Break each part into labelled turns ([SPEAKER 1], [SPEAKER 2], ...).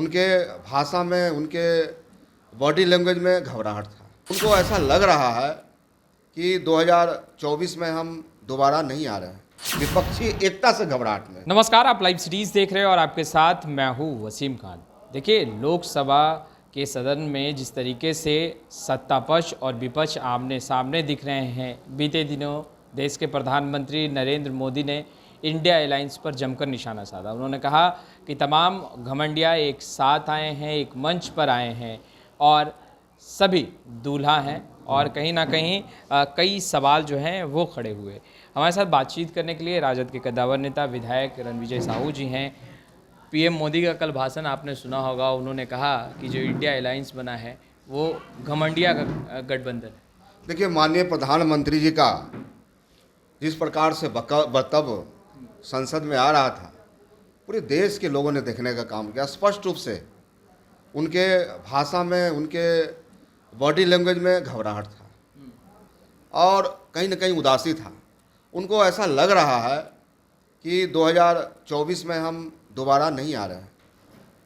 [SPEAKER 1] उनके भाषा में, उनके बॉडी लैंग्वेज में घबराहट था। उनको ऐसा लग रहा है कि 2024 में हम दोबारा नहीं आ रहे हैं, विपक्षी एकता से घबराहट में।
[SPEAKER 2] नमस्कार, आप लाइव सीरीज देख रहे हैं और आपके साथ मैं हूं वसीम खान। देखिए, लोकसभा के सदन में जिस तरीके से सत्ता पक्ष और विपक्ष आमने सामने दिख रहे हैं, बीते दिनों देश के प्रधानमंत्री नरेंद्र मोदी ने इंडिया अलायंस पर जमकर निशाना साधा। उन्होंने कहा कि तमाम घमंडिया एक साथ आए हैं, एक मंच पर आए हैं और सभी दूल्हा हैं और कहीं ना कहीं कई सवाल जो हैं वो खड़े हुए। हमारे साथ बातचीत करने के लिए राजद के कद्दावर नेता विधायक रणविजय साहू जी हैं। पीएम मोदी का कल भाषण आपने सुना होगा, उन्होंने कहा कि जो इंडिया अलायंस बना है वो घमंडिया का गठबंधन है।
[SPEAKER 1] देखिए, माननीय प्रधानमंत्री जी का जिस प्रकार से वक्तव्य संसद में आ रहा था, पूरे देश के लोगों ने देखने का काम किया। स्पष्ट रूप से उनके भाषा में, उनके बॉडी लैंग्वेज में घबराहट था और कहीं ना कहीं उदासी था। उनको ऐसा लग रहा है कि 2024 में हम दोबारा नहीं आ रहे हैं।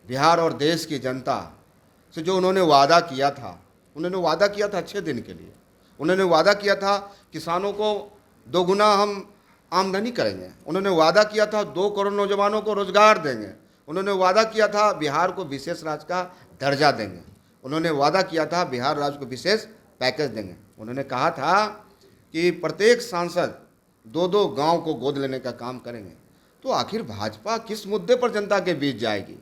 [SPEAKER 1] बिहार और देश की जनता से जो उन्होंने वादा किया था अच्छे दिन के लिए। उन्होंने वादा किया था किसानों को 2 गुना हम आमदनी करेंगे। उन्होंने वादा किया था 2 करोड़ नौजवानों को रोजगार देंगे। उन्होंने वादा किया था बिहार को विशेष राज्य का दर्जा देंगे। उन्होंने वादा किया था बिहार राज्य को विशेष पैकेज देंगे। उन्होंने कहा था कि प्रत्येक सांसद 2-2 गांव को गोद लेने का काम करेंगे। तो आखिर भाजपा किस मुद्दे पर जनता के बीच जाएगी?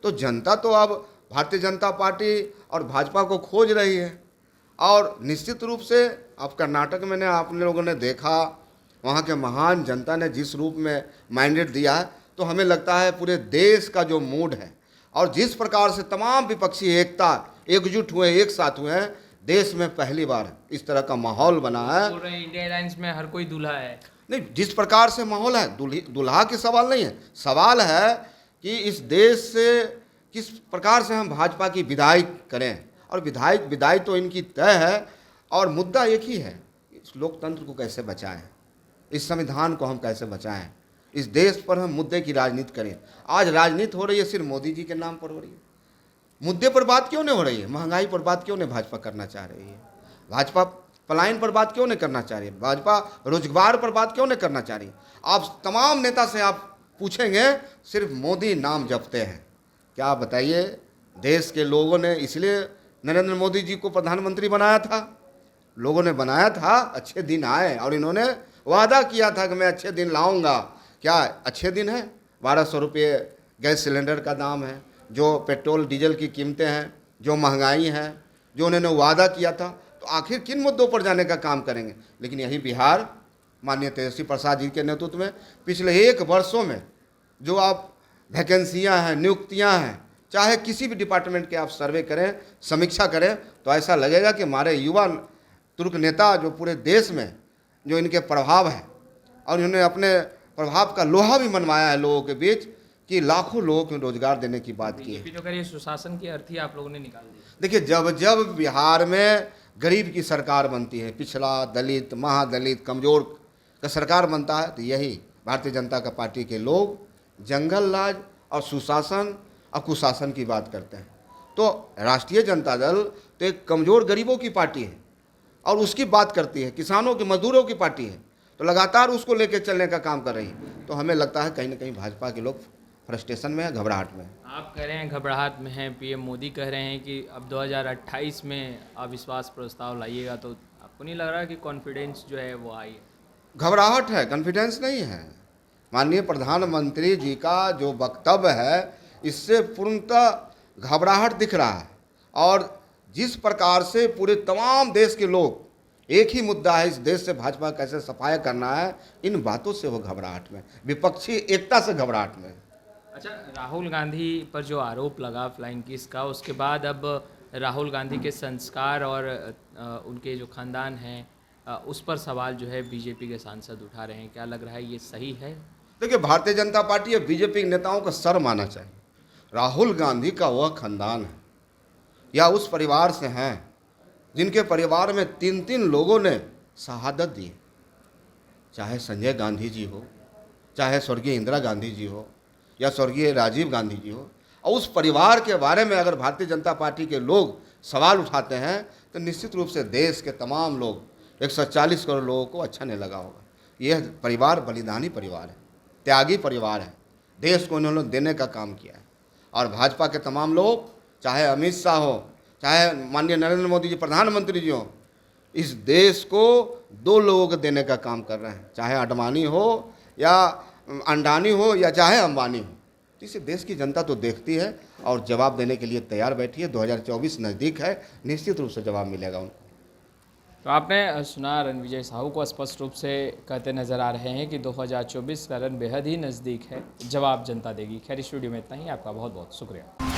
[SPEAKER 1] तो जनता तो अब भारतीय जनता पार्टी और भाजपा को खोज रही है। और निश्चित रूप से अब कर्नाटक में आप लोगों ने देखा, वहाँ के महान जनता ने जिस रूप में मैंडेट दिया है, तो हमें लगता है पूरे देश का जो मूड है और जिस प्रकार से तमाम विपक्षी एकजुट हुए, एक साथ हुए हैं, देश में पहली बार इस तरह का माहौल बना है।
[SPEAKER 2] बोल रहे हैं इंडिया अलायंस में हर कोई दूल्हा है।
[SPEAKER 1] नहीं, जिस प्रकार से माहौल है, दुल्हा की सवाल नहीं है। सवाल है कि इस देश से किस प्रकार से हम भाजपा की विदाई करें। और विदाई तो इनकी तय है और मुद्दा एक ही है, इस लोकतंत्र को कैसे बचाएं, इस संविधान को हम कैसे बचाएं, इस देश पर हम मुद्दे की राजनीति करें। आज राजनीति हो रही है सिर्फ मोदी जी के नाम पर हो रही है। मुद्दे पर बात क्यों नहीं हो रही है? महंगाई पर बात क्यों नहीं भाजपा करना चाह रही है? भाजपा पलायन पर बात क्यों नहीं करना चाह रही है? भाजपा रोजगार पर बात क्यों नहीं करना चाह रही है? आप तमाम नेता से आप पूछेंगे, सिर्फ मोदी नाम जपते हैं। क्या आप बताइए, देश के लोगों ने इसलिए नरेंद्र मोदी जी को प्रधानमंत्री बनाया था। लोगों ने बनाया था अच्छे दिन आए और इन्होंने वादा किया था कि मैं अच्छे दिन लाऊंगा। क्या अच्छे दिन है? 1200 रुपये गैस सिलेंडर का दाम है, जो पेट्रोल डीजल की कीमतें हैं, जो महंगाई है, जो उन्होंने वादा किया था। तो आखिर किन मुद्दों पर जाने का काम करेंगे? लेकिन यही बिहार माननीय तेजस्वी प्रसाद जी के नेतृत्व में पिछले 1 वर्षों में जो आप वैकेंसियाँ हैं, नियुक्तियाँ हैं, चाहे किसी भी डिपार्टमेंट के आप सर्वे करें, समीक्षा करें, तो ऐसा लगेगा कि हमारे युवा तुर्क नेता जो पूरे देश में जो इनके प्रभाव है और इन्होंने अपने प्रभाव का लोहा भी मनवाया है लोगों के बीच, कि लाखों लोगों को रोजगार देने की बात की है।
[SPEAKER 2] जो करिए सुशासन की अर्थी आप लोगों ने निकाल दी।
[SPEAKER 1] देखिए, जब बिहार में गरीब की सरकार बनती है, पिछड़ा, दलित, महादलित, कमजोर का सरकार बनता है, तो यही भारतीय जनता का पार्टी के लोग जंगल राज और सुशासन और कुशासन की बात करते हैं। तो राष्ट्रीय जनता दल तो एक कमज़ोर गरीबों की पार्टी है और उसकी बात करती है, किसानों की, मजदूरों की पार्टी है, तो लगातार उसको लेकर चलने का काम कर रही है। तो हमें लगता है कहीं ना कहीं भाजपा के लोग फ्रस्ट्रेशन में है, घबराहट में है।
[SPEAKER 2] आप कह रहे हैं घबराहट में हैं, पीएम मोदी कह रहे हैं कि अब 2028 में अविश्वास प्रस्ताव लाइएगा, तो आपको नहीं लग रहा कि कॉन्फिडेंस जो है वो आई है?
[SPEAKER 1] घबराहट है, कॉन्फिडेंस नहीं है। माननीय प्रधानमंत्री जी का जो वक्तव्य है, इससे पूर्णतः घबराहट दिख रहा है। और जिस प्रकार से पूरे तमाम देश के लोग, एक ही मुद्दा है, इस देश से भाजपा कैसे सफाया करना है, इन बातों से वो घबराहट में, विपक्षी एकता से घबराहट में।
[SPEAKER 2] अच्छा, राहुल गांधी पर जो आरोप लगा फ्लाइंग किस का, उसके बाद अब राहुल गांधी के संस्कार और उनके जो खानदान हैं उस पर सवाल जो है बीजेपी के सांसद उठा रहे हैं। क्या लग रहा है ये सही है? देखिए,
[SPEAKER 1] भारतीय जनता पार्टी और बीजेपी के नेताओं का सर माना चाहिए। राहुल गांधी का वह खानदान है या उस परिवार से हैं जिनके परिवार में 3-3 लोगों ने शहादत दी, चाहे संजय गांधी जी हो, चाहे स्वर्गीय इंदिरा गांधी जी हो या स्वर्गीय राजीव गांधी जी हो। और उस परिवार के बारे में अगर भारतीय जनता पार्टी के लोग सवाल उठाते हैं तो निश्चित रूप से देश के तमाम लोग 140 करोड़ लोगों को अच्छा नहीं लगा होगा। यह परिवार बलिदानी परिवार है, त्यागी परिवार है, देश को इन्होंने देने का काम किया है। और भाजपा के तमाम लोग, चाहे अमित शाह हो, चाहे माननीय नरेंद्र मोदी जी प्रधानमंत्री जी हो, इस देश को दो लोगों को देने का काम कर रहे हैं, चाहे अडवाणी हो या अंडानी हो या चाहे अंबानी हो। तो इसे देश की जनता तो देखती है और जवाब देने के लिए तैयार बैठी है। 2024 नज़दीक है, निश्चित रूप से जवाब मिलेगा उनको।
[SPEAKER 2] तो आपने सुना रणविजय साहू को स्पष्ट रूप से कहते नजर आ रहे हैं कि 2024 का रण बेहद ही नज़दीक है, जवाब जनता देगी। खैर, स्टूडियो में इतना ही, आपका बहुत बहुत शुक्रिया।